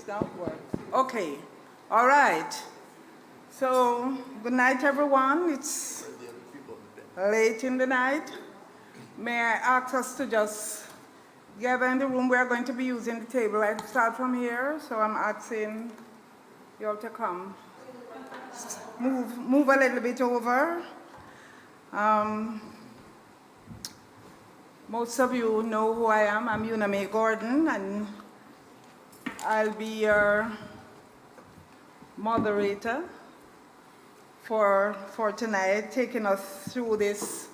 It's not working. Okay. All right. So, good night, everyone. It's late in the night. May I ask us to just gather in the room? We are going to be using the table. I start from here, so I'm asking you all to come. Move a little bit over. Most of you know who I am. I'm UnaMay Gordon, and I'll be your moderator for tonight, taking us through this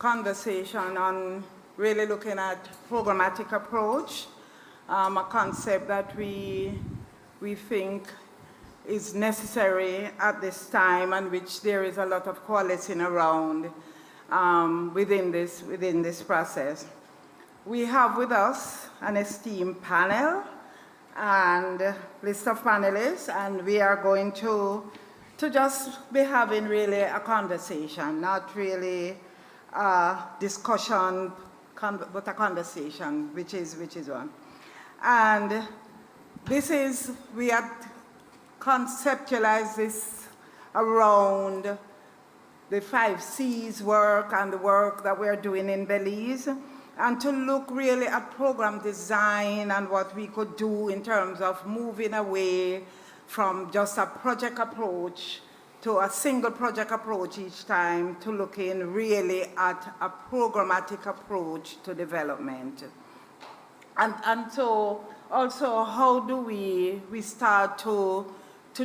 conversation on really looking at programmatic approach, a concept that we think is necessary at this time, and which there is a lot of coalescing around within this process. We have with us an esteemed panel and list of panelists, and we are going to just be having really a conversation, not really a discussion, but a conversation, which is one. And we have conceptualized this around the 5 C's work and the work that we're doing in Belize, and to look really at program design and what we could do in terms of moving away from just a project approach to a single project approach each time, to looking really at a programmatic approach to development. And so also, how do we start to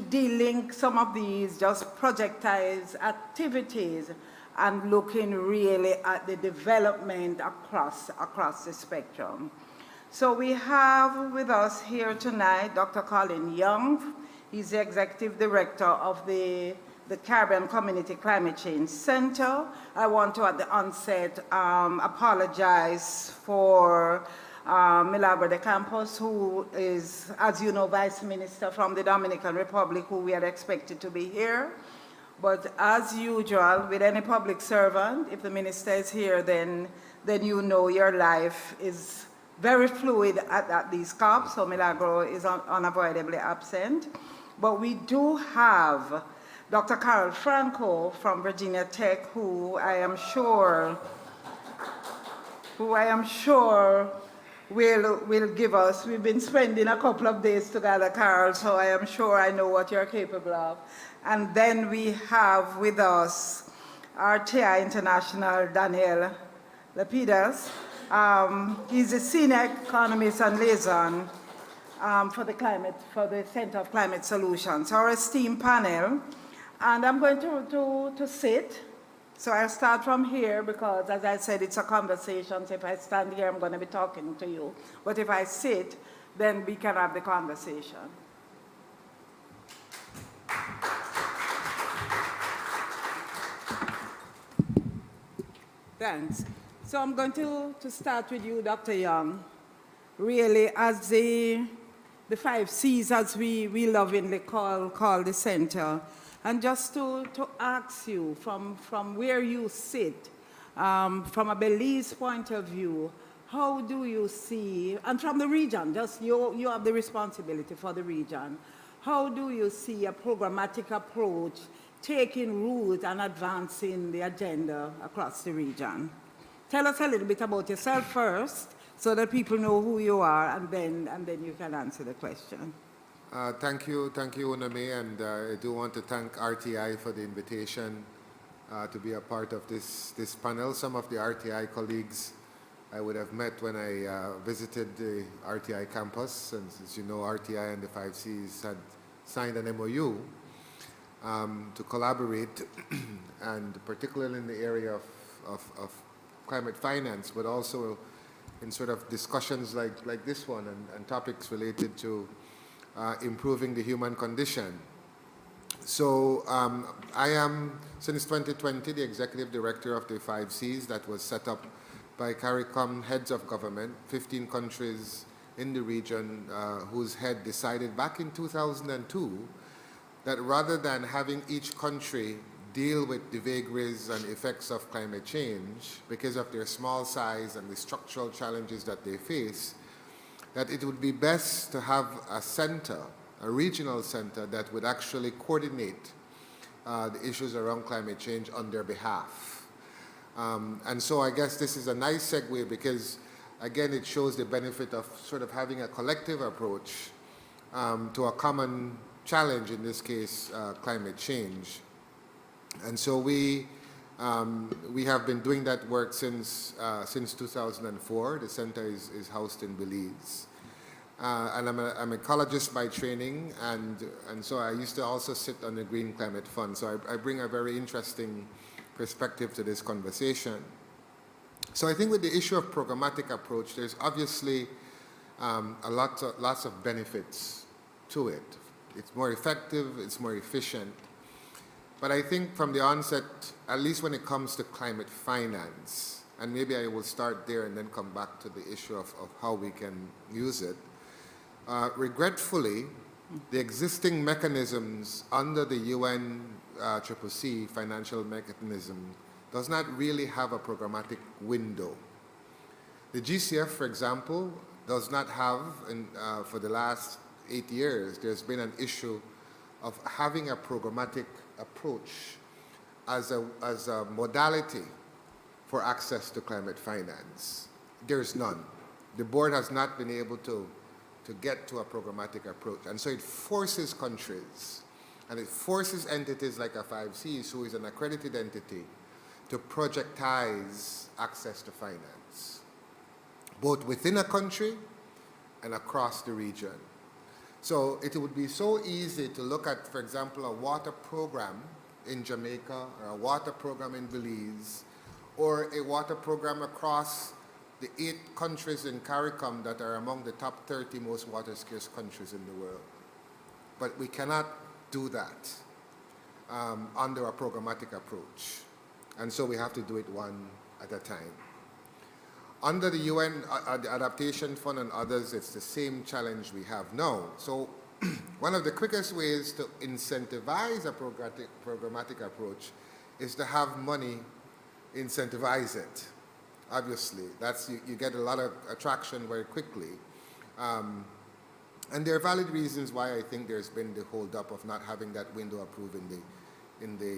de-link some of these just projectized activities and looking really at the development across the spectrum. So we have with us here tonight Dr. Colin Young. He's the Executive Director of the Caribbean Community Climate Change Center. I want to, at the onset, apologize for Milagro de Campos, who is, as you know, Vice Minister from the Dominican Republic, who we had expected to be here. But as usual, with any public servant, if the minister is here, then you know your life is very fluid at these COPs, so Milagro is unavoidably absent. But we do have Dr. Franco from Virginia Tech, who I am sure will give us. We've been spending a couple of days together, Carl, so I am sure I know what you're capable of. And then we have with us RTI International, Daniel Lapidas. He's a senior economist and liaison for the Center of Climate Solutions, our esteemed panel. And I'm going to sit. So I'll start from here because, as I said, it's a conversation. So if I stand here, I'm going to be talking to you. But if I sit, then we can have the conversation. Thanks. So I'm going to start with you, Dr. Young, really as the 5 C's, as we lovingly call the center. And just to ask you, from where you sit, from a Belize point of view, how do you see, and from the region, just you have the responsibility for the region, how do you see a programmatic approach taking root and advancing the agenda across the region? Tell us a little bit about yourself first, so that people know who you are, and then you can answer the question. Thank you, UnaMay, and I do want to thank RTI for the invitation to be a part of this panel. Some of the RTI colleagues I would have met when I visited the RTI campus, and as you know, RTI and the 5 Cs had signed an MOU to collaborate, and particularly in the area of climate finance, but also in sort of discussions like this one and topics related to improving the human condition. So I am, since 2020, the Executive Director of the 5 Cs that was set up by CARICOM heads of government, 15 countries in the region whose head decided back in 2002 that rather than having each country deal with the vagaries and effects of climate change because of their small size and the structural challenges that they face, that it would be best to have a center, a regional center that would actually coordinate the issues around climate change on their behalf. And so I guess this is a nice segue because, again, it shows the benefit of sort of having a collective approach to a common challenge, in this case, climate change. And so we have been doing that work since 2004. The center is housed in Belize. And I'm an ecologist by training, and so I used to also sit on the Green Climate Fund. So I bring a very interesting perspective to this conversation. So I think with the issue of programmatic approach, there's obviously lots of benefits to it. It's more effective, it's more efficient. But I think from the onset, at least when it comes to climate finance, and maybe I will start there and then come back to the issue of how we can use it. Regretfully, the existing mechanisms under the UNCCC financial mechanism does not really have a programmatic window. The GCF, for example, does not have, and for the last 8 years, there's been an issue of having a programmatic approach as a modality for access to climate finance. There's none. The board has not been able to get to a programmatic approach. And so it forces countries, and it forces entities like a 5Cs, who is an accredited entity, to projectize access to finance, both within a country and across the region. So it would be so easy to look at, for example, a water program in Jamaica, or a water program in Belize, or a water program across the 8 countries in CARICOM that are among the top 30 most water-scarce countries in the world. But we cannot do that under a programmatic approach. And so we have to do it one at a time. Under the UN the Adaptation Fund and others, it's the same challenge we have now. So one of the quickest ways to incentivize a programmatic approach is to have money incentivize it. Obviously, you get a lot of attraction very quickly. And there are valid reasons why I think there's been the hold-up of not having that window approved in the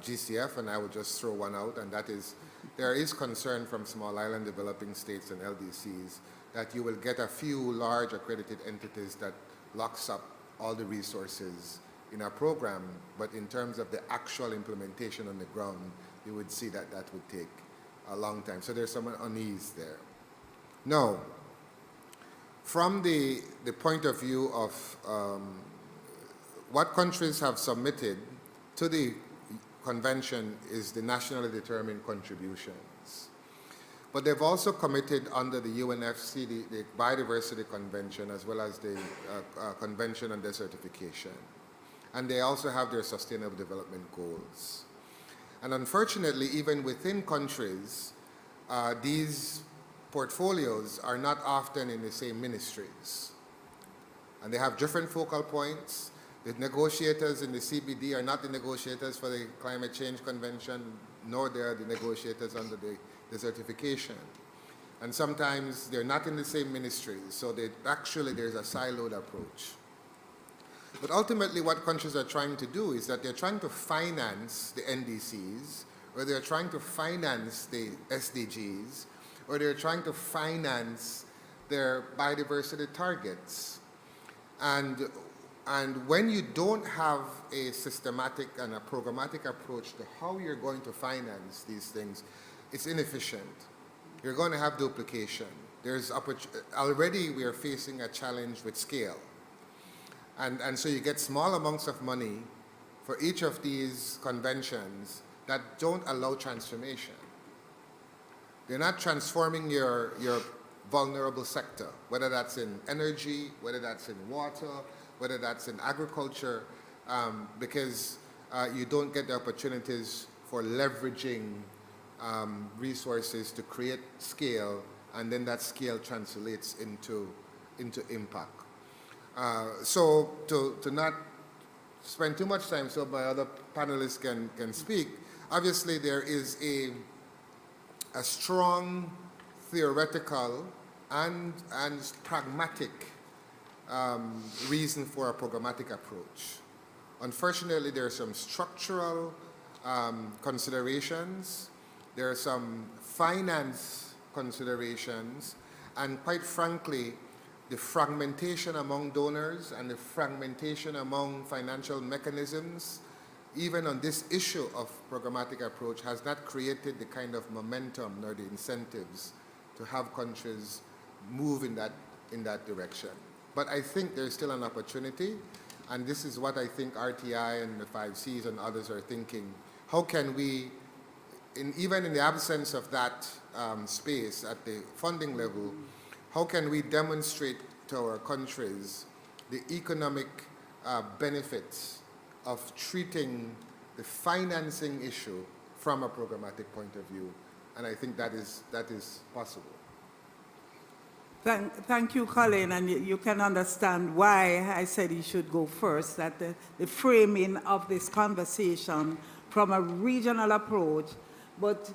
GCF, and I will just throw one out, and that is, there is concern from small island developing states and LDCs that you will get a few large accredited entities that locks up all the resources in our program, but in terms of the actual implementation on the ground, you would see that that would take a long time. So there's some unease there. Now, from the point of view of what countries have submitted to the convention is the nationally determined contributions. But they've also committed under the UNFC, the Biodiversity Convention, as well as the Convention on Desertification. And they also have their Sustainable Development Goals. And unfortunately, even within countries, these portfolios are not often in the same ministries. And they have different focal points. The negotiators in the CBD are not the negotiators for the Climate Change Convention, nor they are the negotiators under the desertification. And sometimes they're not in the same ministries, so there's a siloed approach. But ultimately what countries are trying to do is that they're trying to finance the NDCs, or they're trying to finance the SDGs, or they're trying to finance their biodiversity targets. And when you don't have a systematic and a programmatic approach to how you're going to finance these things, it's inefficient. You're going to have duplication. Already we are facing a challenge with scale. And so you get small amounts of money for each of these conventions that don't allow transformation. They're not transforming your vulnerable sector, whether that's in energy, whether that's in water, whether that's in agriculture, because you don't get the opportunities for leveraging resources to create scale, and then that scale translates into impact. So to not spend too much time so my other panelists can speak, obviously there is a strong theoretical and pragmatic reason for a programmatic approach. Unfortunately, there are some structural considerations, there are some finance considerations, and quite frankly, the fragmentation among donors and the fragmentation among financial mechanisms, even on this issue of programmatic approach, has not created the kind of momentum nor the incentives to have countries move in that direction. But I think there's still an opportunity, and this is what I think RTI and the 5Cs and others are thinking. How can we, even in the absence of that space at the funding level, how can we demonstrate to our countries the economic benefits of treating the financing issue from a programmatic point of view? And I think that is possible. Thank you, Colin, and you can understand why I said you should go first, that the framing of this conversation from a regional approach, but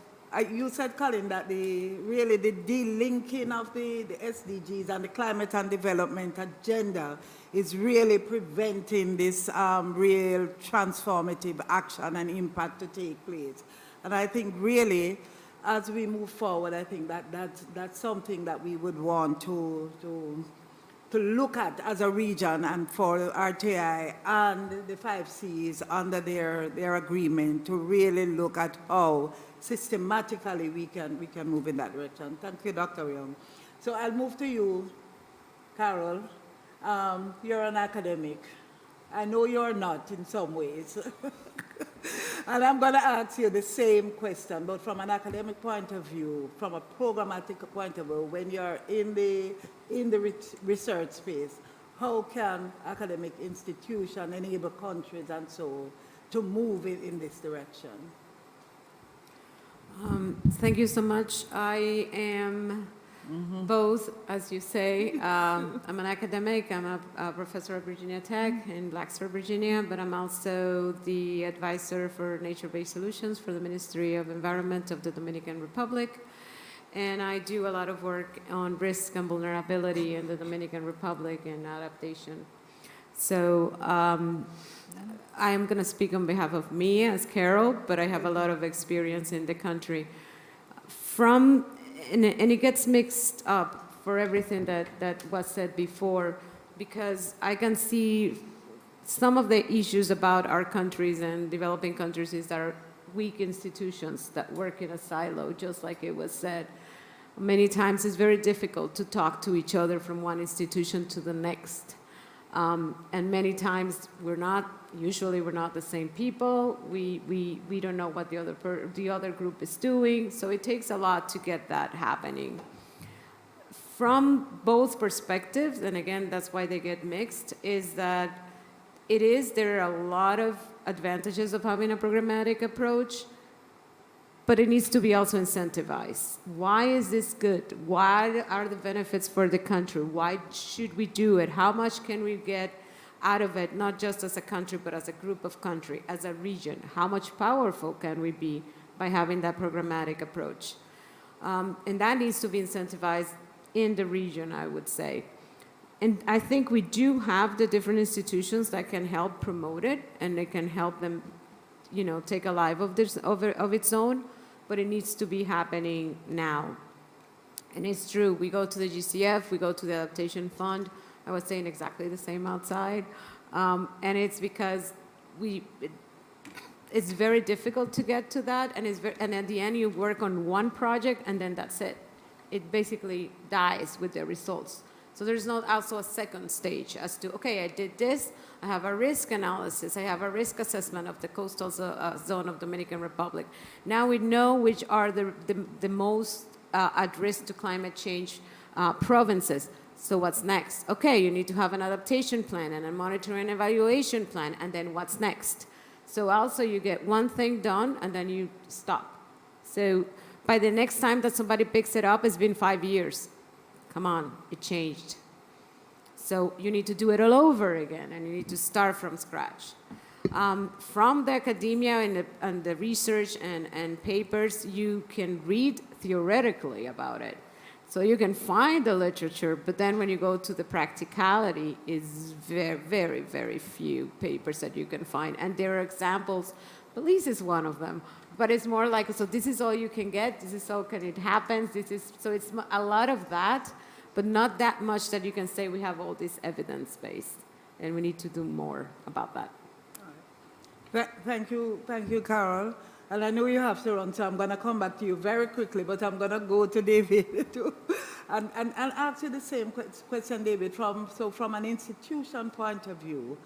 you said, Colin, that really the delinking of the SDGs and the climate and development agenda is really preventing this real transformative action and impact to take place. And I think really, as we move forward, I think that's something that we would want to look at as a region, and for RTI and the 5Cs under their agreement to really look at how systematically we can move in that direction. Thank you, Dr. Young. So I'll move to you, Carol. You're an academic. I know you're not in some ways. And I'm going to ask you the same question, but from an academic point of view, from a programmatic point of view, when you're in the research space, how can academic institutions enable countries and so to move in this direction? Thank you so much. I am both, as you say. I'm an academic. I'm a professor at Virginia Tech in Blacksburg, Virginia, but I'm also the advisor for nature-based solutions for the Ministry of Environment of the Dominican Republic. And I do a lot of work on risk and vulnerability in the Dominican Republic and adaptation. So I am going to speak on behalf of me as Carol, but I have a lot of experience in the country. And it gets mixed up for everything that was said before, because I can see some of the issues about our countries and developing countries is that our weak institutions that work in a silo, just like it was said. Many times it's very difficult to talk to each other from one institution to the next. And many times usually we're not the same people. We don't know what the other group is doing. So it takes a lot to get that happening. From both perspectives, and again, that's why they get mixed, is that there are a lot of advantages of having a programmatic approach, but it needs to be also incentivized. Why is this good? What are the benefits for the country? Why should we do it? How much can we get out of it, not just as a country, but as a group of countries, as a region? How much powerful can we be by having that programmatic approach? And that needs to be incentivized in the region, I would say. And I think we do have the different institutions that can help promote it, and they can help them, take a life of its own, but it needs to be happening now. And it's true, we go to the GCF, we go to the Adaptation Fund. I was saying exactly the same outside. And it's because it's very difficult to get to that, and at the end you work on one project and then that's it. It basically dies with the results. So there's not also a second stage as to, okay, I did this, I have a risk analysis, I have a risk assessment of the coastal zone of Dominican Republic. Now we know which are the most at risk to climate change provinces. So what's next? Okay, you need to have an adaptation plan and a monitoring and evaluation plan, and then what's next? So also you get one thing done and then you stop. So by the next time that somebody picks it up, it's been 5 years. Come on, it changed. So you need to do it all over again, and you need to start from scratch. From the academia and the research and papers, you can read theoretically about it. So you can find the literature, but then when you go to the practicality, is very, very, very few papers that you can find. And there are examples, Belize is one of them, but it's more like, so this is all you can get, this is how can it happen, so it's a lot of that, but not that much that you can say we have all this evidence-based, and we need to do more about that. Thank you, Carol. And I know you have to run, so I'm going to come back to you very quickly, but I'm going to go to David too. And ask you the same question, David, from an institution point of view.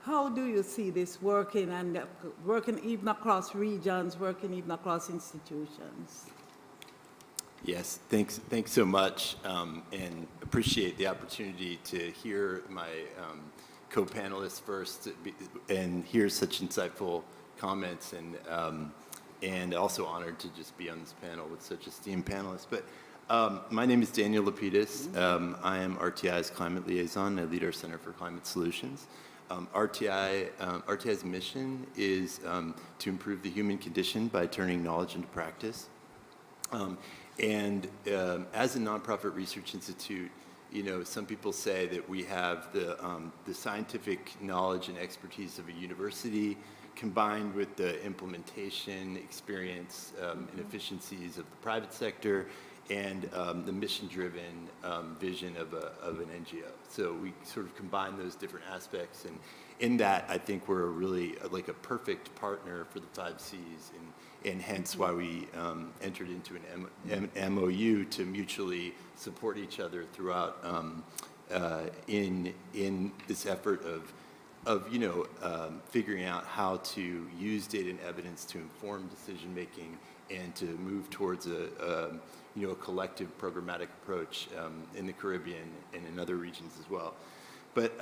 How do you see this working, and working even across regions, working even across institutions? Yes, thanks so much, and appreciate the opportunity to hear my co-panelists first and hear such insightful comments, and also honored to just be on this panel with such esteemed panelists. But my name is Daniel Lapidus. I am RTI's climate liaison. I lead our Center for Climate Solutions. RTI's mission is to improve the human condition by turning knowledge into practice. As a nonprofit research institute, some people say that we have the scientific knowledge and expertise of a university combined with the implementation experience and efficiencies of the private sector and the mission-driven vision of an NGO. So we sort of combine those different aspects, and in that, I think we're really like a perfect partner for the 5 Cs, and hence why we entered into an MOU to mutually support each other throughout in this effort of figuring out how to use data and evidence to inform decision making and to move towards a collective programmatic approach in the Caribbean and in other regions as well. But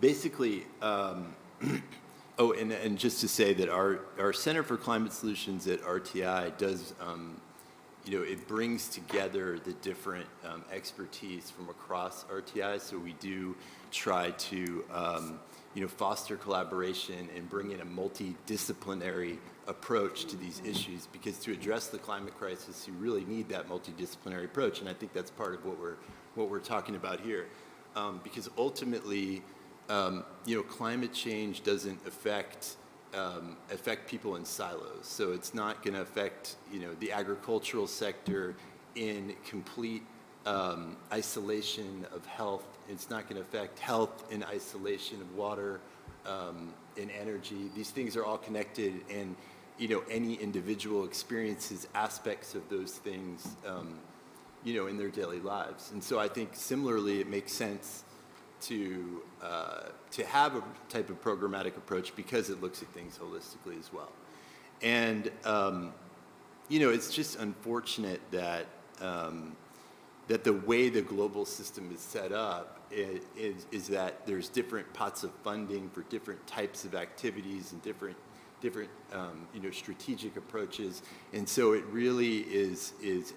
basically, and just to say that our Center for Climate Solutions at RTI does, it brings together the different expertise from across RTI. So we do try to, foster collaboration and bring in a multidisciplinary approach to these issues, because to address the climate crisis, you really need that multidisciplinary approach, and I think that's part of what we're talking about here, because ultimately, climate change doesn't affect people in silos. So it's not going to affect, the agricultural sector in complete isolation of health. It's not going to affect health in isolation of water and energy. These things are all connected, and any individual experiences aspects of those things, in their daily lives. And so I think similarly, it makes sense to have a type of programmatic approach because it looks at things holistically as well. And it's just unfortunate that that the way the global system is set up is that there's different pots of funding for different types of activities and different strategic approaches. And so it really is as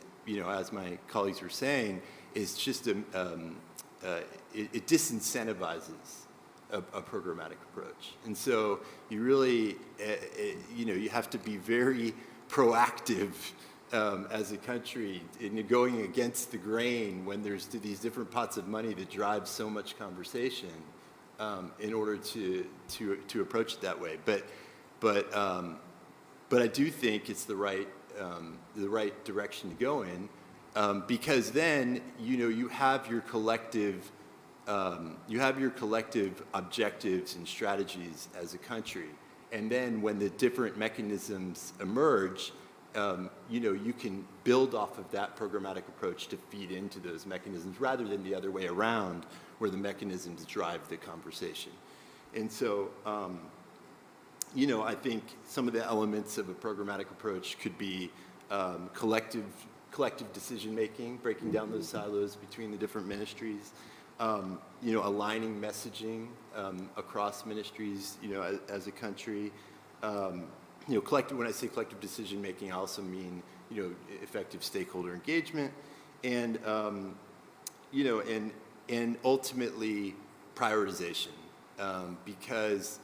my colleagues were saying, is just it disincentivizes a programmatic approach. And so you really, you have to be very proactive as a country in going against the grain when there's these different pots of money that drive so much conversation in order to approach it that way. But I do think it's the right direction to go in, because then you have your collective objectives and strategies as a country, and then when the different mechanisms emerge, you can build off of that programmatic approach to feed into those mechanisms rather than the other way around, where the mechanisms drive the conversation. And so, I think some of the elements of a programmatic approach could be collective decision-making, breaking down those silos between the different ministries, aligning messaging across ministries, as a country. When I say collective decision-making, I also mean, effective stakeholder engagement, and, and ultimately prioritization, because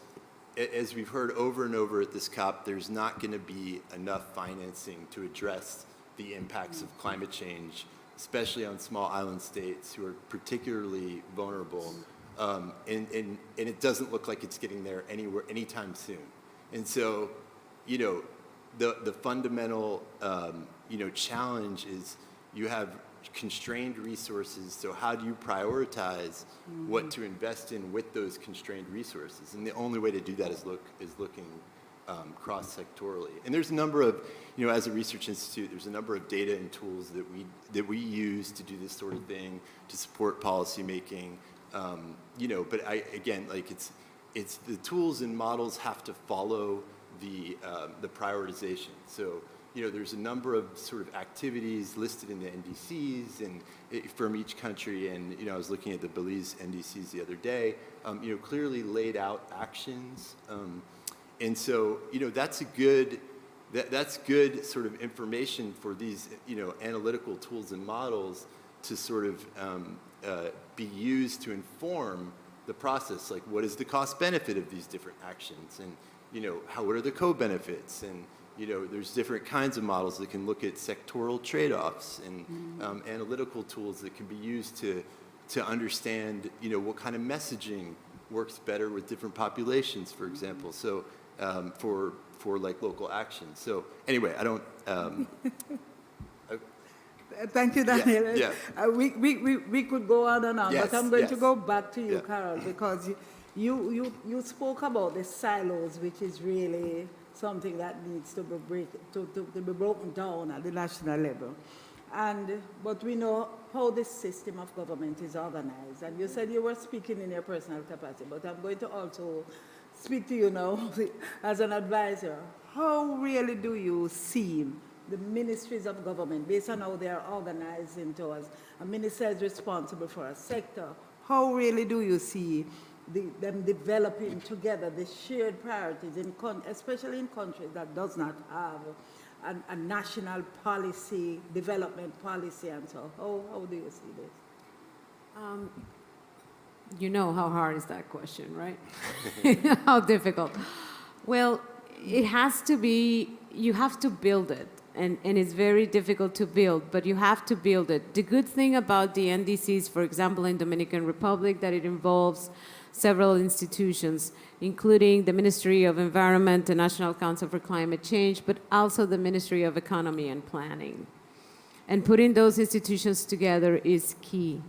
as we've heard over and over at this COP, there's not going to be enough financing to address the impacts of climate change especially on small island states who are particularly vulnerable. And it doesn't look like it's getting there anytime soon. And so, you know, the fundamental, you know, challenge is you have constrained resources, so how do you prioritize what to invest in with those constrained resources? And the only way to do that is looking cross-sectorally. And there's a number of, you know, as a research institute, there's a number of data and tools that we use to do this sort of thing, to support policy making. You know, but again, like it's the tools and models have to follow the prioritization. So, you know, there's a number of sort of activities listed in the NDCs and from each country. And, you know, I was looking at the Belize NDCs the other day, you know, clearly laid out actions. And so, you know, that's good sort of information for these, you know, analytical tools and models to sort of be used to inform the process. Like, what is the cost benefit of these different actions? And, you know, what are the co-benefits? And, you know, there's different kinds of models that can look at sectoral trade-offs and analytical tools that can be used to understand, you know, what kind of messaging works better with different populations, for example. So for like local actions. So anyway, I don't. Thank you, Daniel. Yeah. We could go on and on, Yes, but I'm going to yes. go back to you, Yeah. Carol, because you spoke about the silos, which is really something that needs to be broken down at the national level. But we know how the system of government is organized. And you said you were speaking in your personal capacity, but I'm going to also speak to you now as an advisor. How really do you see the ministries of government, based on how they are organized into us? A minister is responsible for a sector. How really do you see them developing together the shared priorities, especially in countries that does not have a national policy, development policy, and so how do you see this? You know how hard is that question, right? How difficult. Well, it has to be, you have to build it. And it's very difficult to build, but you have to build it. The good thing about the NDCs, for example, in Dominican Republic, that it involves several institutions, including the Ministry of Environment, the National Council for Climate Change, but also the Ministry of Economy and Planning. And putting those institutions together is key.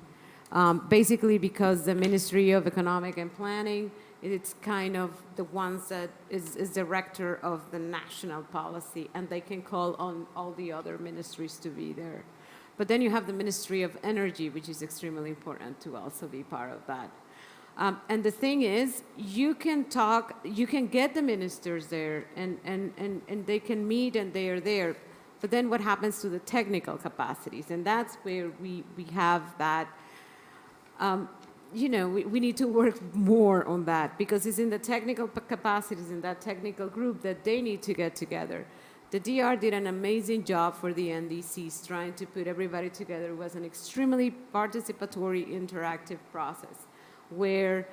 Basically because the Ministry of Economic and Planning, it's kind of the ones that is director of the national policy, and they can call on all the other ministries to be there. But then you have the Ministry of Energy, which is extremely important to also be part of that. And the thing is, you can get the ministers there, and they can meet, and they are there. But then what happens to the technical capacities? And that's where we have that. You know, we need to work more on that, because it's in the technical capacities, in that technical group, that they need to get together. The DR did an amazing job for the NDCs, trying to put everybody together. It was an extremely participatory, interactive process, where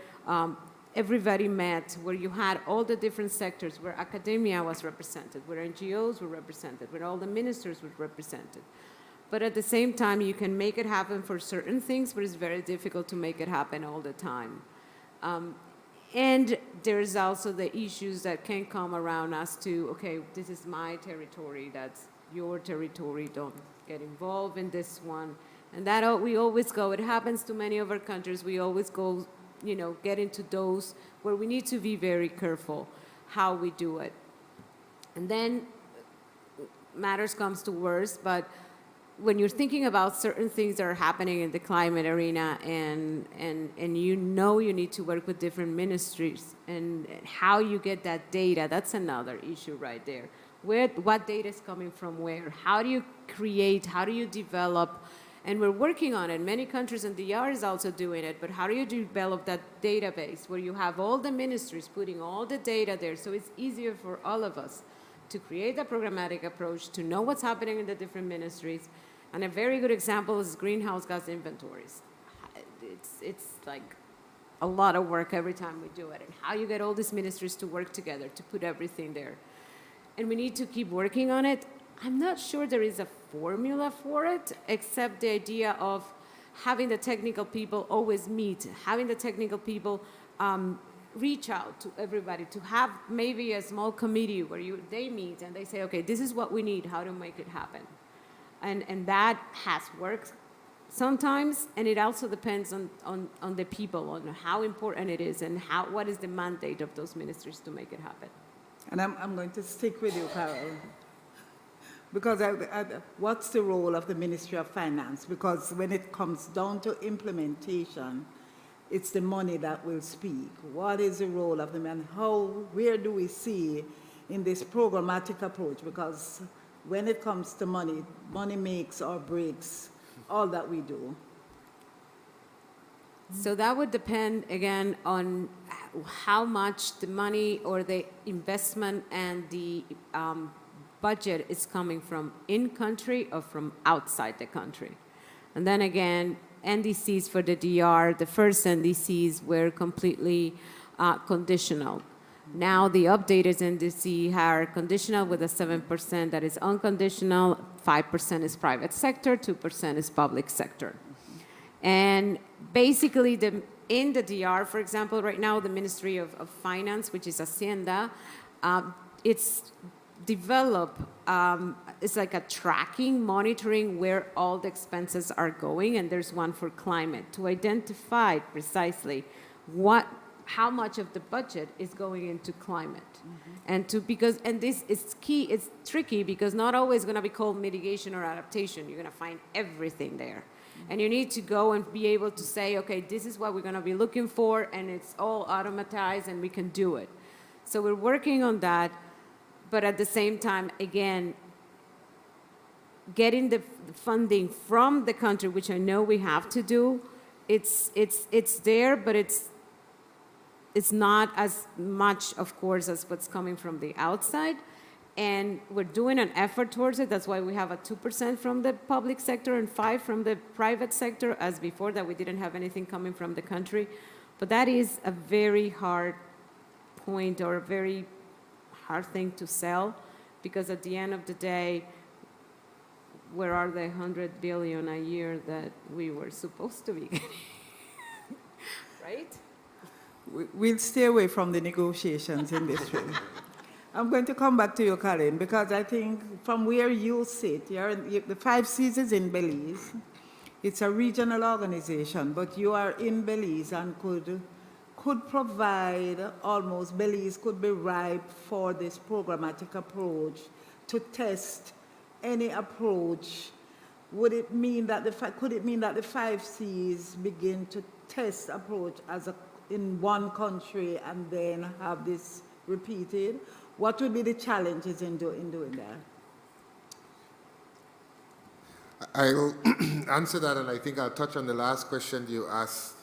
everybody met, where you had all the different sectors, where academia was represented, where NGOs were represented, where all the ministers were represented. But at the same time, you can make it happen for certain things, but it's very difficult to make it happen all the time. And there's also the issues that can come around us to, okay, this is my territory, that's your territory, don't get involved in this one. And that we always go, it happens to many of our countries, we always go, you know, get into those where we need to be very careful how we do it. And then matters comes to worse, but when you're thinking about certain things that are happening in the climate arena, and you know you need to work with different ministries, and how you get that data, that's another issue right there. What data is coming from where? How do you create? How do you develop? And we're working on it. Many countries, and the DR is also doing it, but how do you develop that database where you have all the ministries putting all the data there, so it's easier for all of us to create a programmatic approach, to know what's happening in the different ministries. And a very good example is greenhouse gas inventories. It's like a lot of work every time we do it, and how you get all these ministries to work together to put everything there. And we need to keep working on it. I'm not sure there is a formula for it, except the idea of having the technical people always meet, having the technical people reach out to everybody, to have maybe a small committee where they meet and they say, okay, this is what we need, how to make it happen. And that has worked sometimes, and it also depends on the people, on how important it is, and what is the mandate of those ministries to make it happen. And I'm going to stick with you, Carol, because what's the role of the Ministry of Finance? Because when it comes down to implementation, it's the money that will speak. What is the role of them, and where do we see in this programmatic approach? Because when it comes to money, money makes or breaks all that we do. So that would depend, again, on how much the money or the investment and the budget is coming from in-country or from outside the country. And then again, NDCs for the DR, the first NDCs were completely conditional. Now the updated NDC are conditional with a 7% that is unconditional, 5% is private sector, 2% is public sector. And basically, in the DR, for example, right now, the Ministry of Finance, which is Hacienda, it's developed, it's like a tracking, monitoring where all the expenses are going, and there's one for climate to identify precisely how much of the budget is going into climate. Mm-hmm. And this is key, it's tricky because not always going to be called mitigation or adaptation. You're going to find everything there. And you need to go and be able to say, okay, this is what we're going to be looking for, and it's all automatized, and we can do it. So we're working on that, but at the same time, again, getting the funding from the country, which I know we have to do, it's there, but it's not as much, of course, as what's coming from the outside. And we're doing an effort towards it. That's why we have a 2% from the public sector and 5% from the private sector, as before that we didn't have anything coming from the country. But that is a very hard point, or a very hard thing to sell, because at the end of the day, where are the 100 billion a year that we were supposed to be getting? Right? We'll stay away from the negotiations in this way. I'm going to come back to you, Colin, because I think from where you sit, the 5 Cs is in Belize. It's a regional organization, but you are in Belize and could provide almost, Belize could be ripe for this programmatic approach to test any approach. Could it mean that the 5 Cs begin to test approach in one country and then have this repeated? What would be the challenges in doing that? I'll answer that, and I think I'll touch on the last question you asked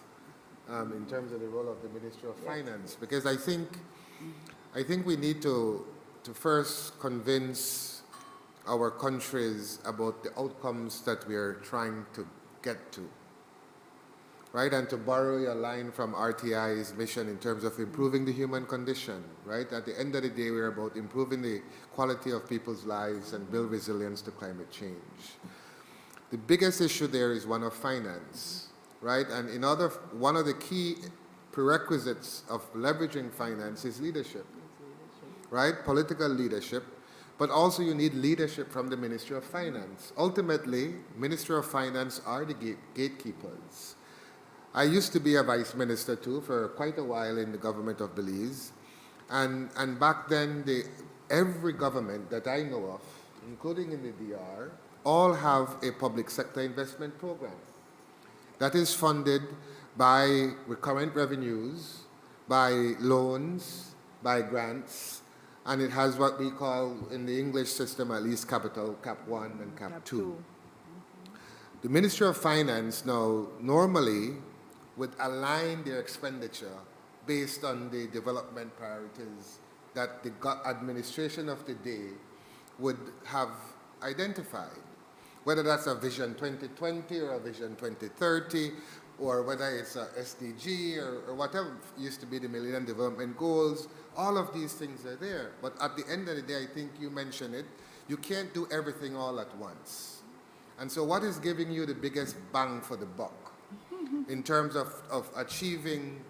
in terms of the role of the Ministry of Finance, because I think we need to first convince our countries about the outcomes that we are trying to get to. Right, and to borrow a line from RTI's mission in terms of improving the human condition, right? At the end of the day, we're about improving the quality of people's lives and build resilience to climate change. The biggest issue there is one of finance, right? And one of the key prerequisites of leveraging finance is leadership, right? Political leadership, but also you need leadership from the Ministry of Finance. Ultimately, Ministry of Finance are the gatekeepers. I used to be a vice minister too for quite a while in the government of Belize, and back then every government that I know of, including in the DR, all have a public sector investment program that is funded by recurrent revenues, by loans, by grants, and it has what we call in the English system at least capital, Cap 1 and Cap 2. The Ministry of Finance now normally would align their expenditure based on the development priorities that the administration of the day would have identified, whether that's a Vision 2020 or a Vision 2030, or whether it's a SDG or whatever used to be the Millennium Development Goals. All of these things are there. But at the end of the day, I think you mentioned it, You can't do everything all at once. And so what is giving you the biggest bang for the buck in terms of achieving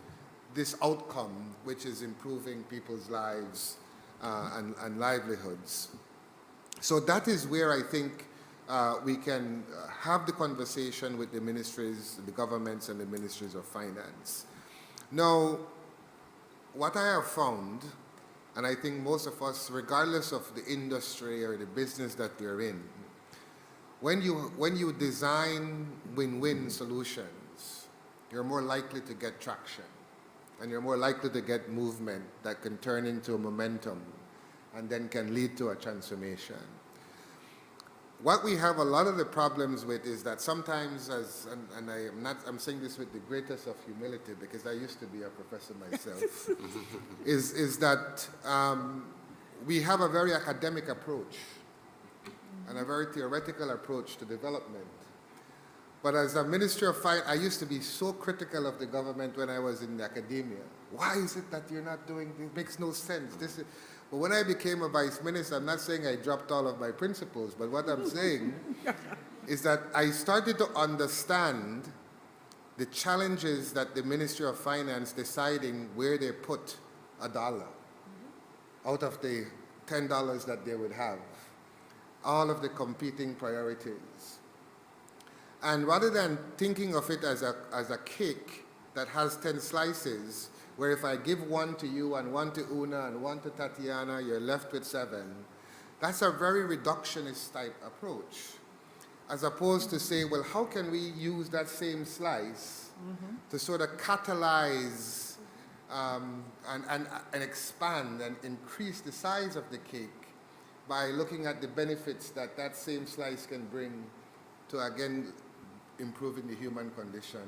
this outcome, which is improving people's lives and livelihoods? So that is where I think we can have the conversation with the ministries, the governments, and the ministries of finance. Now, what I have found, and I think most of us, regardless of the industry or the business that we're in, when you design win-win solutions, you're more likely to get traction, and you're more likely to get movement that can turn into a momentum and then can lead to a transformation. What we have a lot of the problems with is that sometimes, I'm saying this with the greatest of humility because I used to be a professor myself, is that we have a very academic approach and a very theoretical approach to development. But as a Minister of Finance, I used to be so critical of the government when I was in academia. Why is it that you're not doing this? It makes no sense. But when I became a vice minister, I'm not saying I dropped all of my principles, but what I'm saying is that I started to understand the challenges that the Ministry of Finance deciding where they put $1 out of the $10 that they would have, all of the competing priorities. And rather than thinking of it as a cake that has 10 slices, where if I give one to you and one to Una and one to Tatiana, you're left with 7. That's a very reductionist type approach, as opposed to say, well, how can we use that same slice to sort of catalyze and expand and increase the size of the cake by looking at the benefits that that same slice can bring to, again, improving the human condition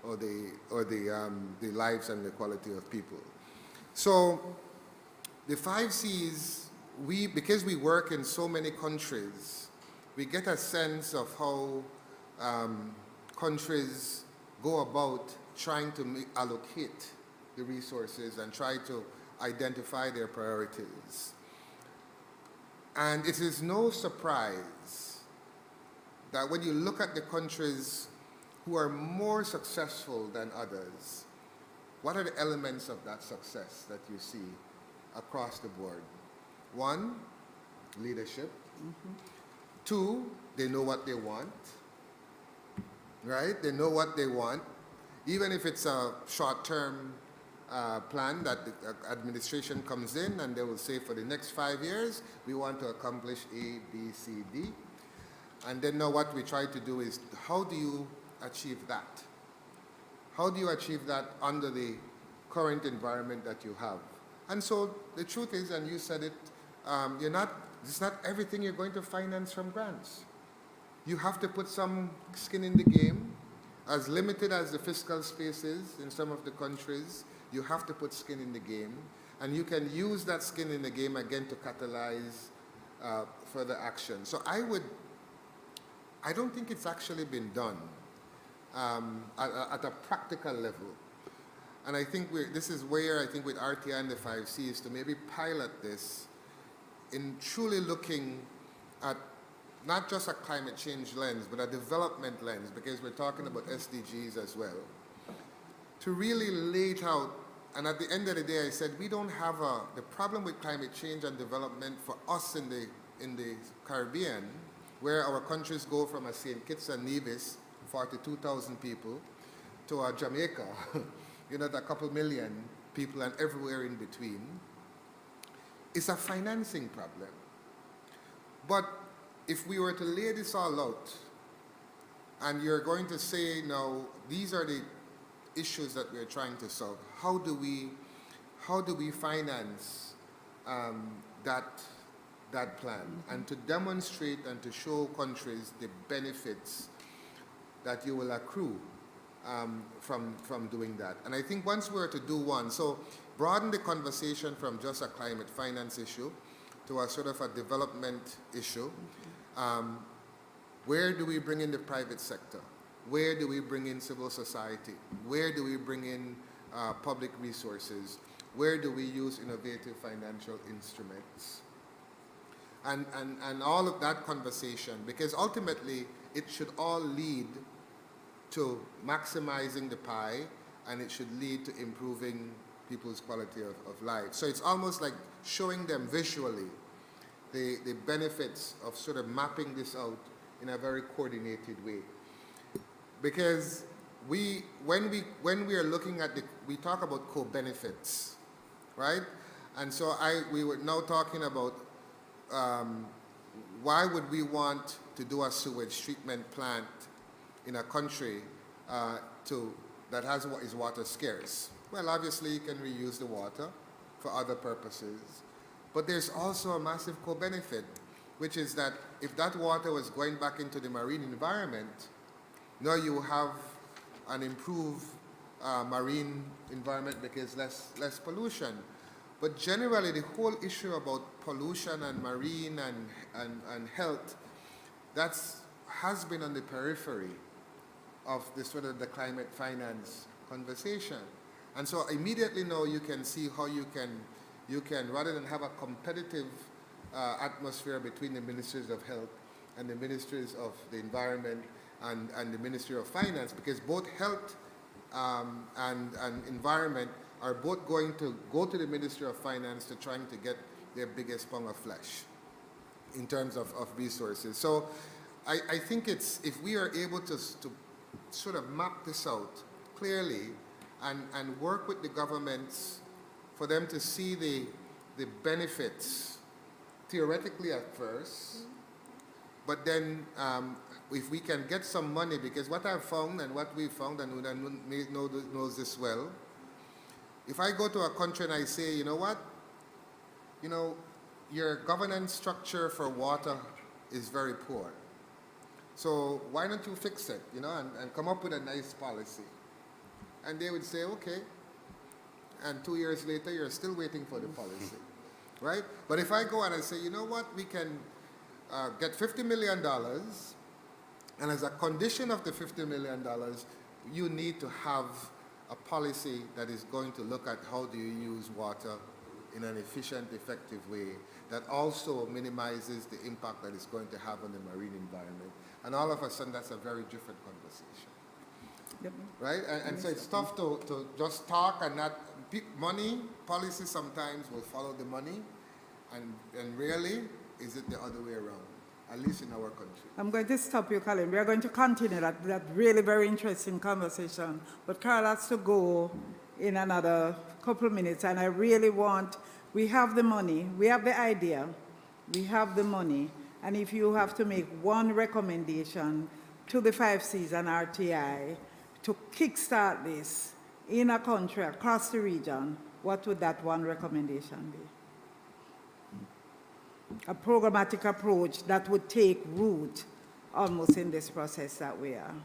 or the lives and the quality of people. So the 5 C's, because we work in so many countries, we get a sense of how countries go about trying to allocate the resources and try to identify their priorities. And it is no surprise that when you look at the countries who are more successful than others, what are the elements of that success that you see across the board? 1, leadership. 2, they know what they want, right? They know what they want. Even if it's a short-term plan that the administration comes in and they will say for the next 5 years, we want to accomplish A, B, C, D. And then now what we try to do is, how do you achieve that? How do you achieve that under the current environment that you have? And so the truth is, and you said it, it's not everything you're going to finance from grants. You have to put some skin in the game. As limited as the fiscal space is in some of the countries, you have to put skin in the game. And you can use that skin in the game again to catalyze further action. So I don't think it's actually been done at a practical level. And I think this is where I think with RTI and the 5 C's to maybe pilot this in truly looking at not just a climate change lens, but a development lens, because we're talking about SDGs as well. To really lay it out, and at the end of the day I said we don't have the problem with climate change and development for us in the Caribbean, where our countries go from a St. Kitts and Nevis, 42,000 people, to a Jamaica, a couple million people and everywhere in between. It's a financing problem. But if we were to lay this all out, and you're going to say, now, these are the issues that we're trying to solve, how do we finance that plan, and to demonstrate and to show countries the benefits that you will accrue from doing that. And I think once we're to do one, so broaden the conversation from just a climate finance issue to a sort of a development issue. Where do we bring in the private sector? Where do we bring in civil society? Where do we bring in public resources? Where do we use innovative financial instruments? and all of that conversation, because ultimately it should all lead to maximizing the pie, and it should lead to improving people's quality of life. So it's almost like showing them visually the benefits of sort of mapping this out in a very coordinated way. Because when we are looking at we talk about co-benefits, right? And so we were now talking about why would we want to do a sewage treatment plant in a country that is water scarce? Well, obviously you can reuse the water for other purposes, but there's also a massive co-benefit, which is that if that water was going back into the marine environment, now you have an improved marine environment because less pollution. But generally, the whole issue about pollution and marine and health, has been on the periphery of the sort of the climate finance conversation. And so immediately now you can see how you can rather than have a competitive atmosphere between the ministries of health and the ministries of the environment and the Ministry of Finance, because both health and environment are both going to go to the Ministry of Finance to trying to get their biggest pound of flesh in terms of resources. So I think if we are able to sort of map this out clearly and work with the governments for them to see the benefits theoretically at first, but then if we can get some money, because what I've found and what we've found, and UnaMay knows this well, if I go to a country and I say, you know what, your governance structure for water is very poor, so why don't you fix it, and come up with a nice policy? And they would say, okay. And 2 years later, you're still waiting for the policy, right? But if I go and I say, you know what, we can get $50 million, and as a condition of the $50 million, you need to have a policy that is going to look at how do you use water in an efficient, effective way that also minimizes the impact that it's going to have on the marine environment. And all of a sudden, that's a very different conversation. Yep. Right? And so it's tough to just talk and not... Money, policy sometimes will follow the money, and rarely is it the other way around, at least in our country. I'm going to stop you, Colin. We are going to continue that really very interesting conversation. But Carl has to go in another couple of minutes, and I really we have the money, we have the idea, we have the money, and if you have to make one recommendation to the 5Cs and RTI to kickstart this in a country across the region, what would that one recommendation be? A programmatic approach that would take root almost in this process that we are.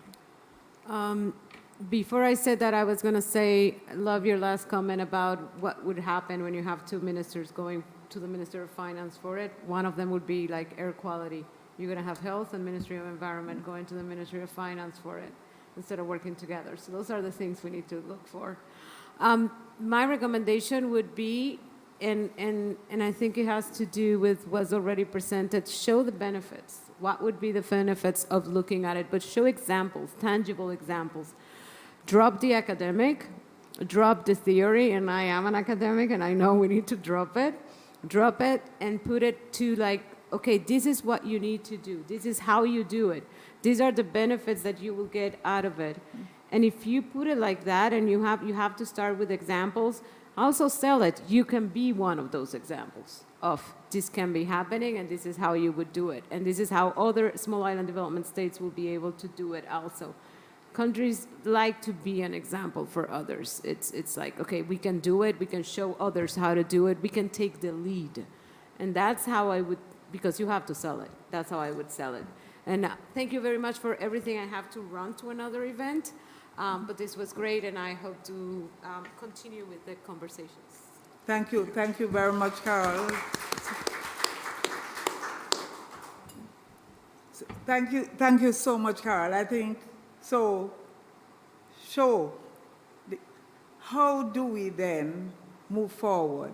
Before I said that, I was going to say, I love your last comment about what would happen when you have two ministers going to the Minister of Finance for it. One of them would be like air quality. You're going to have health and Ministry of Environment going to the Ministry of Finance for it instead of working together. So those are the things we need to look for. My recommendation would be, and I think it has to do with what's already presented, show the benefits. What would be the benefits of looking at it? But show examples, tangible examples. Drop the academic, drop the theory, and I am an academic and I know we need to drop it and put it to like, okay, this is what you need to do. This is how you do it. These are the benefits that you will get out of it. And if you put it like that and you have to start with examples, also sell it. You can be one of those examples of this can be happening and this is how you would do it. And this is how other small island development states will be able to do it also. Countries like to be an example for others. It's like, okay, we can do it. We can show others how to do it. We can take the lead. And that's how I would, because you have to sell it. That's how I would sell it. And thank you very much for everything. I have to run to another event. But this was great, and I hope to continue with the conversations. Thank you very much, Carol. Thank you so much, Carol. I think so. How do we then move forward?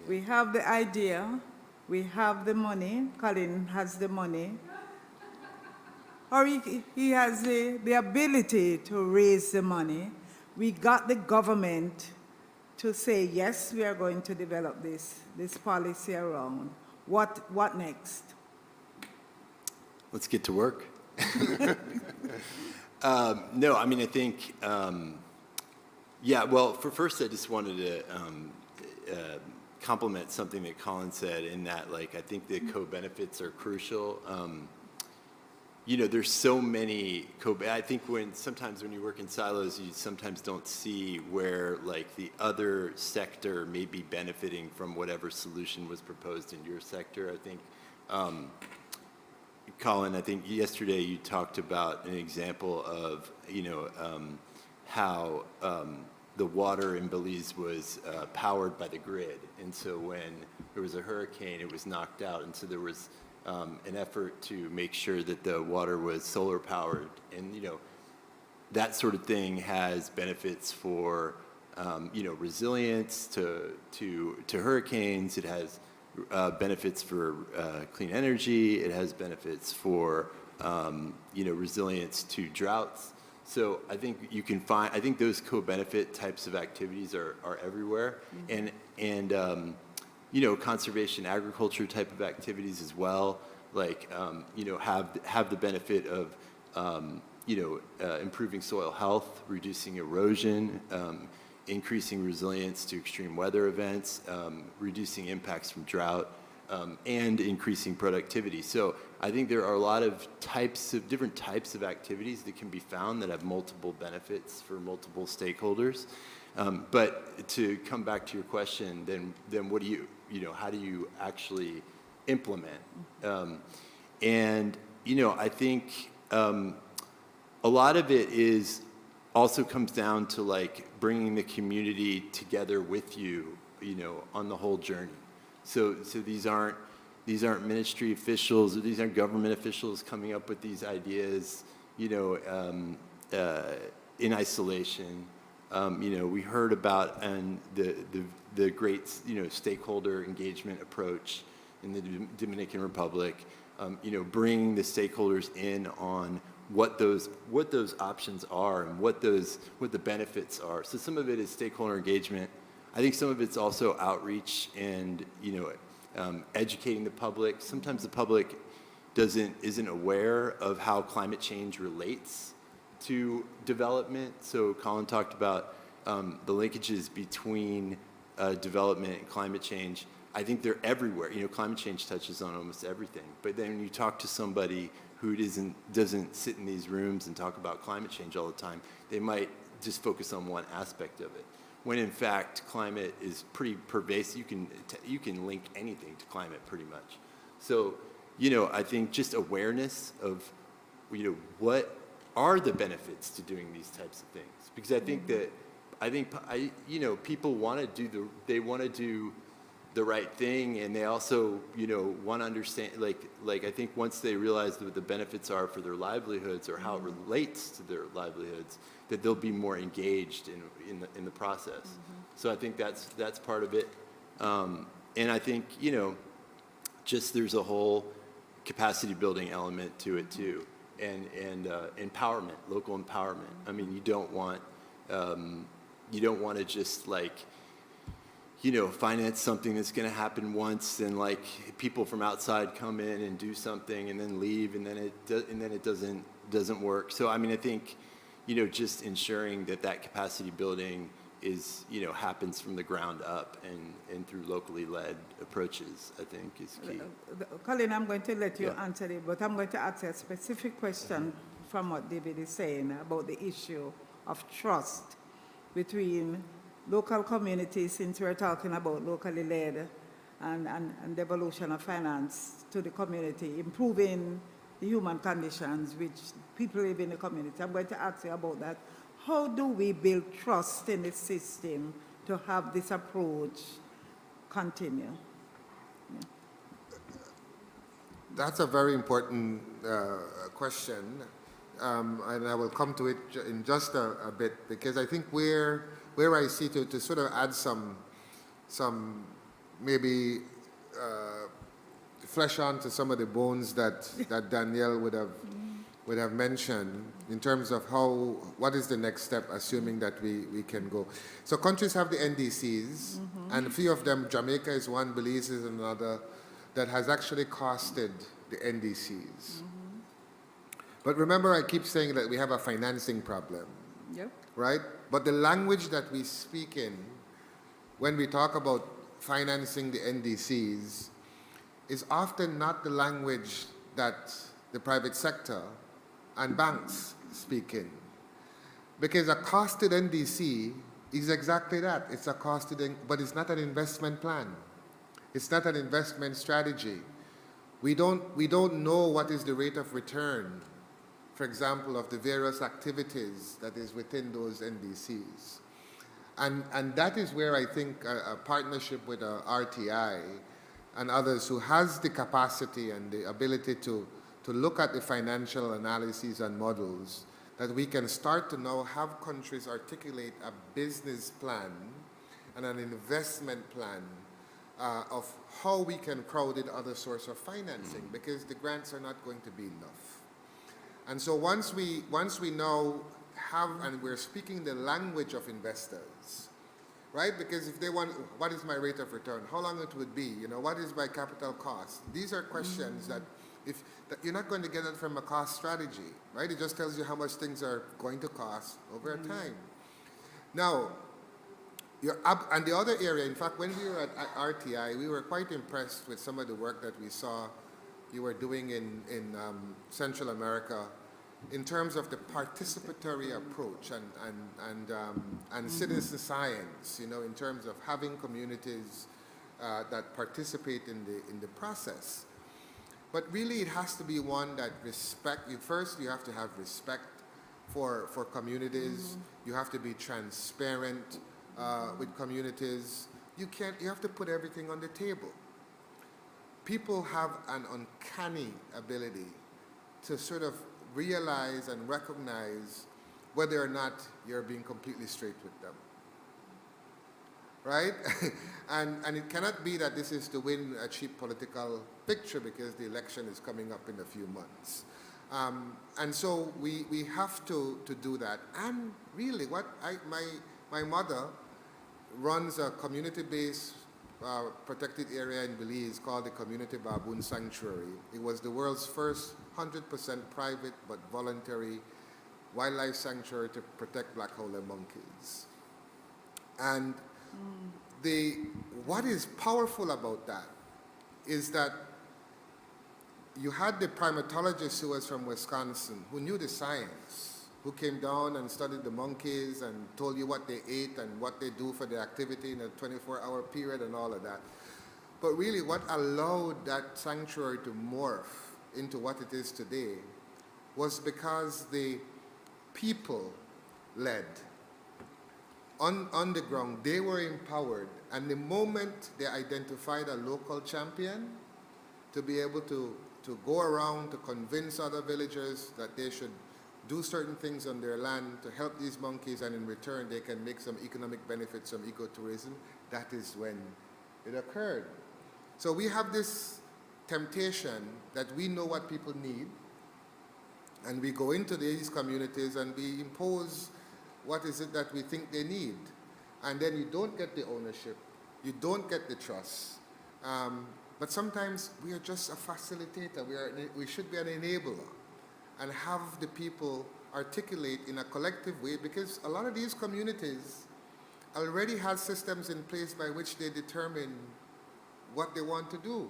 We have the idea, We have the money, Colin has the money, or he has the ability to raise the money. We got the government to say, yes, we are going to develop this policy around. What next? Let's get to work. No, I mean, I think, yeah, well, first, I just wanted to compliment something that Colin said in that, like, I think the co-benefits are crucial. You know, there's so many I think sometimes when you work in silos, you sometimes don't see where, like, the other sector may be benefiting from whatever solution was proposed in your sector. I think, Colin, I think yesterday you talked about an example of, you know, how the water in Belize was powered by the grid. And so when there was a hurricane, it was knocked out. And so there was an effort to make sure that the water was solar powered. And, you know, that sort of thing has benefits for, you know, resilience to hurricanes. It has benefits for clean energy. It has benefits for, you know, resilience to droughts. So I think you can find, I think those co-benefit types of activities are everywhere. Mm-hmm. And you know, conservation agriculture type of activities as well, like, you know, have the benefit of, you know, improving soil health, reducing erosion, increasing resilience to extreme weather events, reducing impacts from drought, and increasing productivity. So I think there are a lot of different types of activities that can be found that have multiple benefits for multiple stakeholders. But to come back to your question, then what do you know, how do you actually implement? And, you know, I think a lot of it also comes down to, like, bringing the community together with you, you know, on the whole journey. So these aren't ministry officials, or these aren't government officials coming up with these ideas, you know, in isolation. You know, we heard about the great, you know, stakeholder engagement approach in the Dominican Republic. You know, bringing the stakeholders in on what those options are and what the benefits are. So some of it is stakeholder engagement. I think some of it's also outreach and, you know, educating the public. Sometimes the public isn't aware of how climate change relates to development. So Colin talked about the linkages between development and climate change. I think they're everywhere. You know, climate change touches on almost everything. But then when you talk to somebody who doesn't sit in these rooms and talk about climate change all the time, they might just focus on one aspect of it. When in fact, climate is pretty pervasive. You can link anything to climate pretty much. So, you know, I think just awareness of, you know, what are the benefits to doing these types of things? Because I think you know, people want to do the right thing, and they also, you know, want to understand, like I think once they realize what the benefits are for their livelihoods or how it relates to their livelihoods, that they'll be more engaged in the process. Mm-hmm. So I think that's part of it. And I think, you know, just there's a whole capacity building element to it too. And empowerment, local empowerment. I mean, you don't want to just, like, you know, finance something that's going to happen once, and, like, people from outside come in and do something and then leave, and then it doesn't work. So I mean, I think, you know, just ensuring that capacity building is, you know, happens from the ground up and through locally led approaches, I think is key. Colin, I'm going to let you answer it, but I'm going to ask a specific question from what David is saying about the issue of trust between local communities, since we're talking about locally led and devolution of finance to the community, improving the human conditions which people live in the community. I'm going to ask you about that. How do we build trust in the system to have this approach continue? Yeah. That's a very important question, and I will come to it in just a bit, because I think where I see to sort of add some maybe flesh on to some of the bones that Danielle would have mentioned in terms of what is the next step, assuming that we can go. So countries have the NDCs, and a few of them, Jamaica is one, Belize is another, that has actually costed the NDCs. But remember, I keep saying that we have a financing problem, Yep. right? But the language that we speak in when we talk about financing the NDCs is often not the language that the private sector and banks speak in. Because a costed NDC is exactly that. It's a costed, but it's not an investment plan. It's not an investment strategy. We don't know what is the rate of return, for example, of the various activities that is within those NDCs. And that is where I think a partnership with RTI and others who has the capacity and the ability to look at the financial analyses and models, that we can start to now have countries articulate a business plan and an investment plan of how we can crowd in other sources of financing, because the grants are not going to be enough. And so once we now have, and we're speaking the language of investors, right? Because if they want, what is my rate of return? How long it would be? You know, what is my capital cost? These are questions that you're not going to get it from a cost strategy, right? It just tells you how much things are going to cost over time. Now, and the other area, in fact, when we were at RTI, we were quite impressed with some of the work that we saw you were doing in Central America in terms of the participatory approach and citizen science, you know, in terms of having communities that participate in the process. But really, it has to be one that first you have to have respect for communities. You have to be transparent with communities. You have to put everything on the table. People have an uncanny ability to sort of realize and recognize whether or not you're being completely straight with them. Right? and it cannot be that this is to win a cheap political picture because the election is coming up in a few months. And so we have to do that. And really, my mother runs a community-based protected area in Belize called the Community Baboon Sanctuary. It was the world's first 100% private but voluntary wildlife sanctuary to protect black howler monkeys. And what is powerful about that is that you had the primatologist who was from Wisconsin, who knew the science, who came down and studied the monkeys and told you what they ate and what they do for their activity in a 24-hour period and all of that. But really, what allowed that sanctuary to morph into what it is today was because the people led. On the ground, they were empowered, and the moment they identified a local champion to be able to go around to convince other villagers that they should do certain things on their land to help these monkeys, and in return they can make some economic benefits from ecotourism, that is when it occurred. So we have this temptation that we know what people need, and we go into these communities and we impose what is it that we think they need. And then you don't get the ownership, you don't get the trust. But sometimes we are just a facilitator, we should be an enabler and have the people articulate in a collective way, because a lot of these communities already have systems in place by which they determine what they want to do.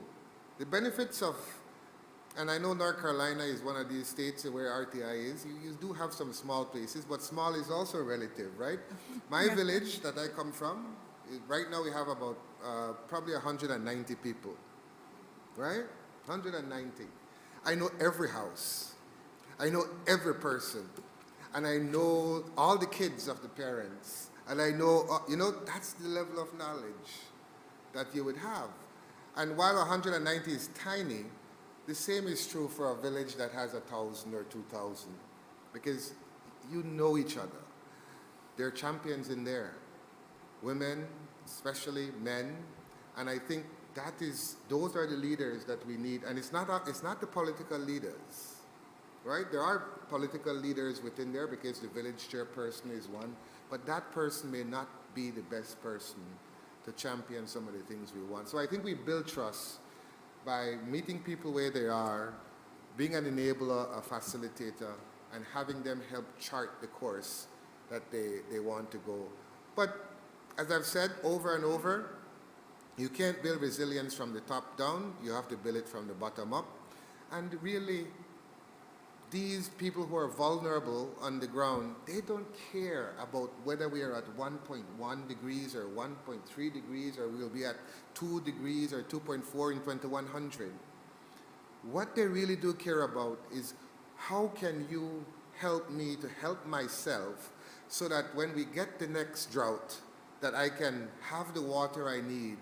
The benefits of, and I know North Carolina is one of these states where RTI is, you do have some small places, but small is also relative, right? My village that I come from, right now we have about probably 190 people, right? 190. I know every house. I know every person. And I know all the kids of the parents. And I know, that's the level of knowledge that you would have. And while 190 is tiny, the same is true for a village that has 1,000 or 2,000, because you know each other. There are champions in there, women, especially men, and I think those are the leaders that we need, and it's not the political leaders, right? There are political leaders within there because the village chairperson is one, but that person may not be the best person to champion some of the things we want. So I think we build trust by meeting people where they are, being an enabler, a facilitator, and having them help chart the course that they want to go. But as I've said over and over, you can't build resilience from the top down. You have to build it from the bottom up. And really, these people who are vulnerable on the ground, they don't care about whether we are at 1.1 degrees or 1.3 degrees or we'll be at 2 degrees or 2.4 in 2100. What they really do care about is how can you help me to help myself so that when we get the next drought, that I can have the water I need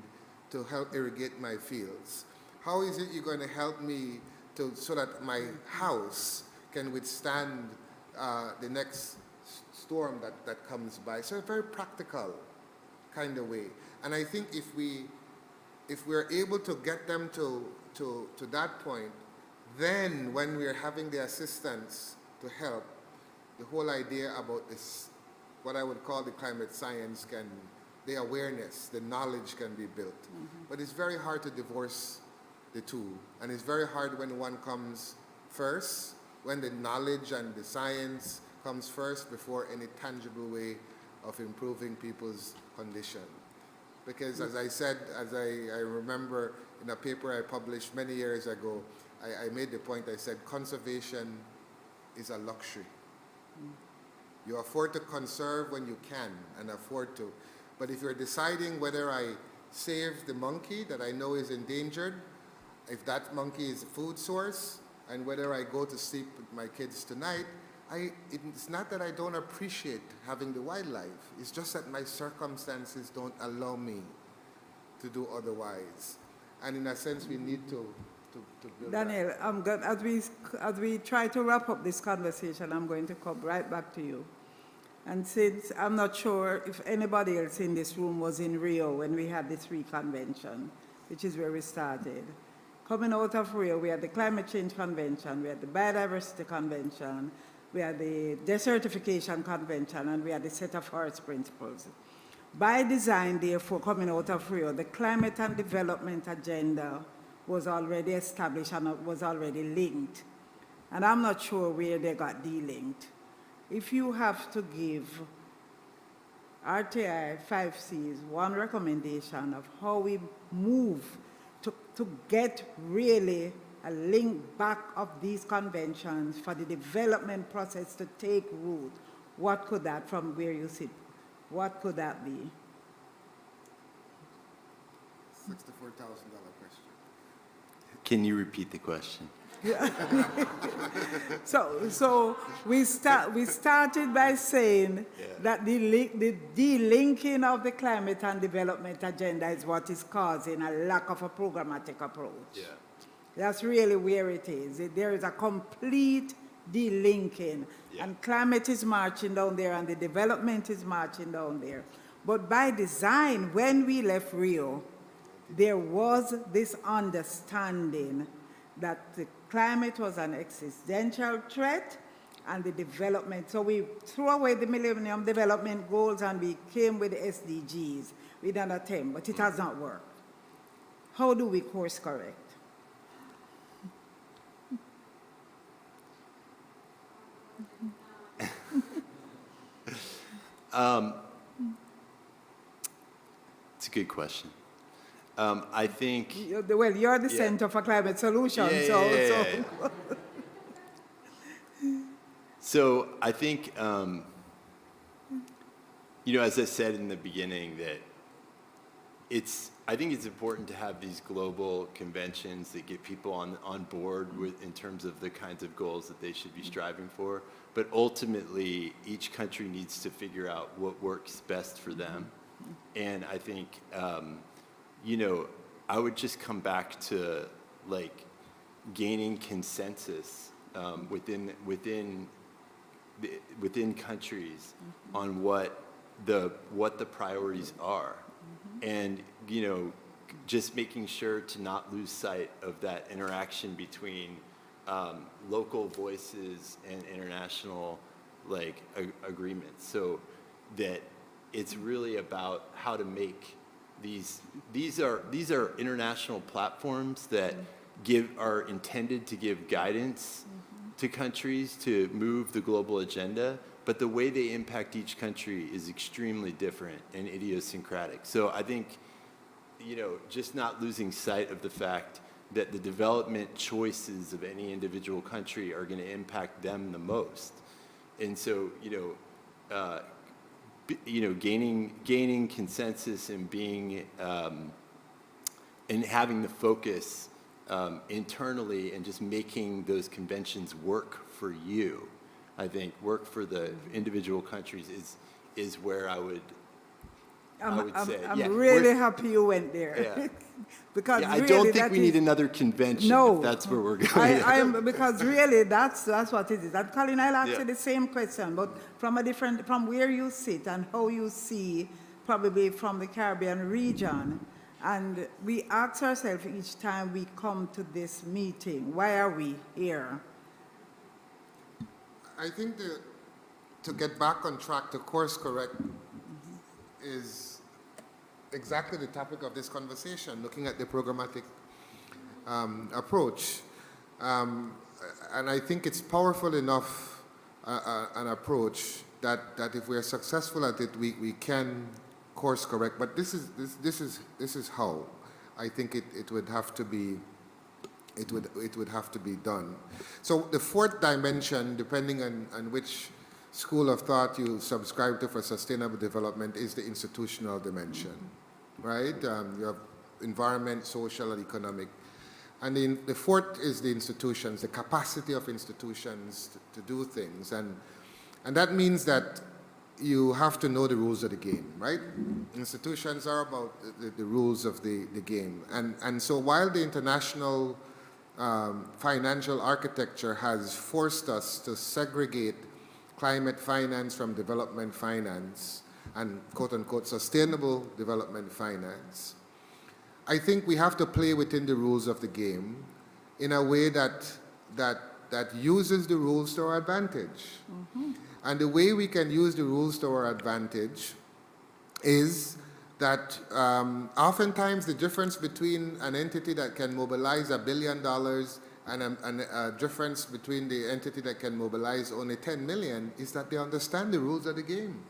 to help irrigate my fields? How is it you're going to help me so that my house can withstand the next storm that comes by? So a very practical kind of way. And I think if we're able to get them to that point, then when we're having the assistance to help, the whole idea about this, what I would call the climate science, the awareness, the knowledge can be built. But it's very hard to divorce the two. And it's very hard when one comes first, when the knowledge and the science comes first before any tangible way of improving people's condition. Because as I said, as I remember in a paper I published many years ago, I made the point, I said, conservation is a luxury. You afford to conserve when you can and afford to. But if you're deciding whether I save the monkey that I know is endangered, if that monkey is a food source, and whether I go to sleep with my kids tonight, it's not that I don't appreciate having the wildlife. It's just that my circumstances don't allow me to do otherwise. And in a sense, we need to build Daniel, I'm good. As we try to wrap up this conversation, I'm going to come right back to you. And since I'm not sure if anybody else in this room was in Rio when we had the 3 convention, which is where we started. Coming out of Rio, we had the Climate Change Convention, we had the Biodiversity Convention, we had the Desertification Convention, and we had the Set of Forest Principles. By design, therefore, coming out of Rio, the climate and development agenda was already established and it was already linked. And I'm not sure where they got delinked. If you have to give RTI 5Cs one recommendation of how we move to get really a link back of these conventions for the development process to take root, what could that, from where you sit, what could that be? $64,000 question. Can you repeat the question? So we started by saying that the delinking of the climate and development agenda is what is causing a lack of a programmatic approach. Yeah. That's really where it is. There is a complete delinking, and climate is marching down there and the development is marching down there. But by design, when we left Rio, there was this understanding that the climate was an existential threat and the development. So we threw away the Millennium Development Goals and we came with the SDGs. We did an attempt, but it has not worked. How do we course correct? It's a good question. I think... Well, you're the Center for Climate Solutions, So I think, as I said in the beginning, that I think it's important to have these global conventions that get people on board with, in terms of the kinds of goals that they should be striving for. But ultimately, each country needs to figure out what works best for them. And I think, I would just come back to gaining consensus within countries on what the priorities are, and just making sure to not lose sight of that interaction between local voices and international agreements, so that it's really about how to make these are international platforms that are intended to give guidance to countries to move the global agenda, but the way they impact each country is extremely different and idiosyncratic. So I think, just not losing sight of the fact that the development choices of any individual country are going to impact them the most. And so, gaining consensus and being and having the focus internally and just making those conventions work for you, I think work for the individual countries is where I would say. I'm really happy you went there. Yeah. Because I really don't think we need another convention. No. If that's where we're going. Because really that's what it is. And Colin, I'll ask Yeah. you the same question, but from where you sit and how you see, probably from the Caribbean region. And we ask ourselves each time we come to this meeting, why are we here? I think to get back on track, to course correct, is exactly the topic of this conversation, looking at the programmatic approach. And I think it's powerful enough an approach that if we are successful at it, we can course correct. But this is how I think it would have to be. It would have to be done. So the fourth dimension, depending on which school of thought you subscribe to for sustainable development, is the institutional dimension, right? You have environment, social, and economic. And the fourth is the institutions, the capacity of institutions to do things. And that means that you have to know the rules of the game, right? Institutions are about the rules of the game. And so while the international financial architecture has forced us to segregate climate finance from development finance and quote-unquote sustainable development finance, I think we have to play within the rules of the game in a way that uses the rules to our advantage. And the way we can use the rules to our advantage is that oftentimes the difference between an entity that can mobilize $1 billion and a difference between the entity that can mobilize only 10 million is that they understand the rules of the game.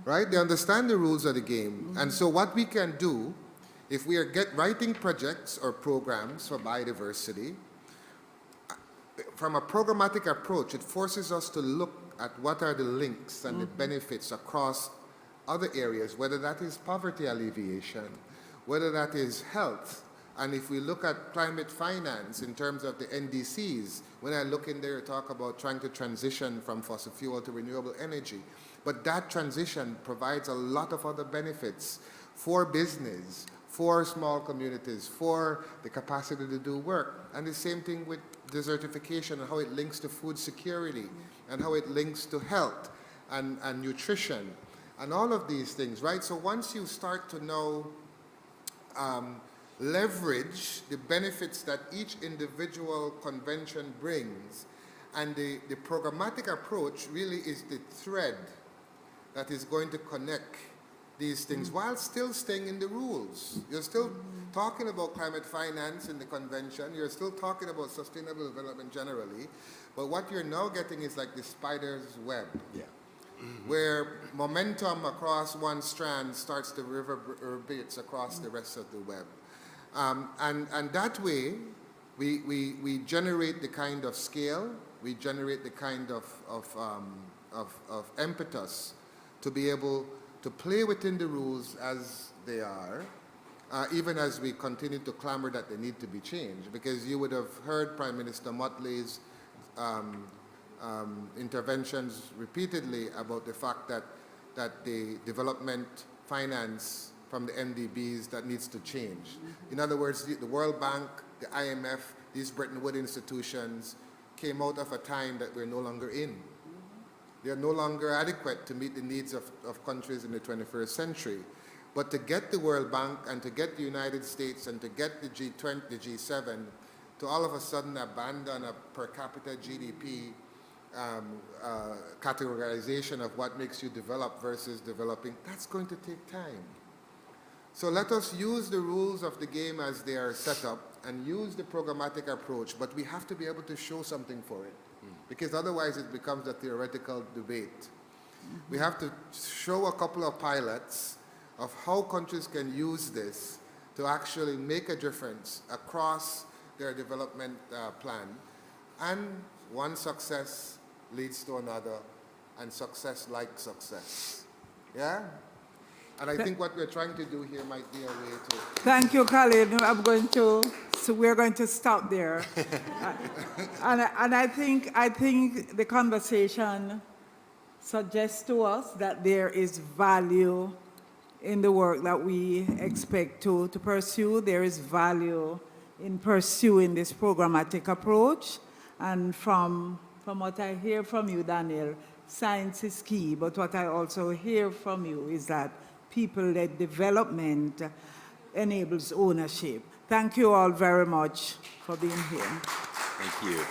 Right? They understand the rules of the game. And so what we can do, if we are writing projects or programs for biodiversity, from a programmatic approach, it forces us to look at what are the links and the benefits across other areas, whether that is poverty alleviation, whether that is health. And if we look at climate finance in terms of the NDCs, when I look in there, talk about trying to transition from fossil fuel to renewable energy. But that transition provides a lot of other benefits for business, for small communities, for the capacity to do work. And the same thing with desertification and how it links to food security and how it links to health and nutrition and all of these things, right? So once you start to know leverage the benefits that each individual convention brings, and the programmatic approach really is the thread that is going to connect these things while still staying in the rules. You're still talking about climate finance in the convention, you're still talking about sustainable development generally, but what you're now getting is like the spider's web. Yeah. Where momentum across one strand starts to reverberates across the rest of the web. And that way, we generate the kind of scale, we generate the kind of impetus to be able to play within the rules as they are, even as we continue to clamor that they need to be changed. Because you would have heard Prime Minister Motley's interventions repeatedly about the fact that the development finance from the MDBs that needs to change. In other words, the World Bank, the IMF, these Bretton Woods institutions came out of a time that we're no longer in. They are no longer adequate to meet the needs of countries in the 21st century. But to get the World Bank and to get the United States and to get the G20, the G7, to all of a sudden abandon a per capita GDP categorization of what makes you develop versus developing, that's going to take time. So let us use the rules of the game as they are set up and use the programmatic approach, but we have to be able to show something for it, because otherwise it becomes a theoretical debate. We have to show a couple of pilots of how countries can use this to actually make a difference across their development plan. And one success leads to another, and success like success. Yeah? And I think what we're trying to do here might be a way to... Thank you, Colin. So we're going to stop there. and I think the conversation suggests to us that there is value in the work that we expect to pursue. There is value in pursuing this programmatic approach. And from what I hear from you, Daniel, science is key, but what I also hear from you is that people-led development enables ownership. Thank you all very much for being here. Thank you.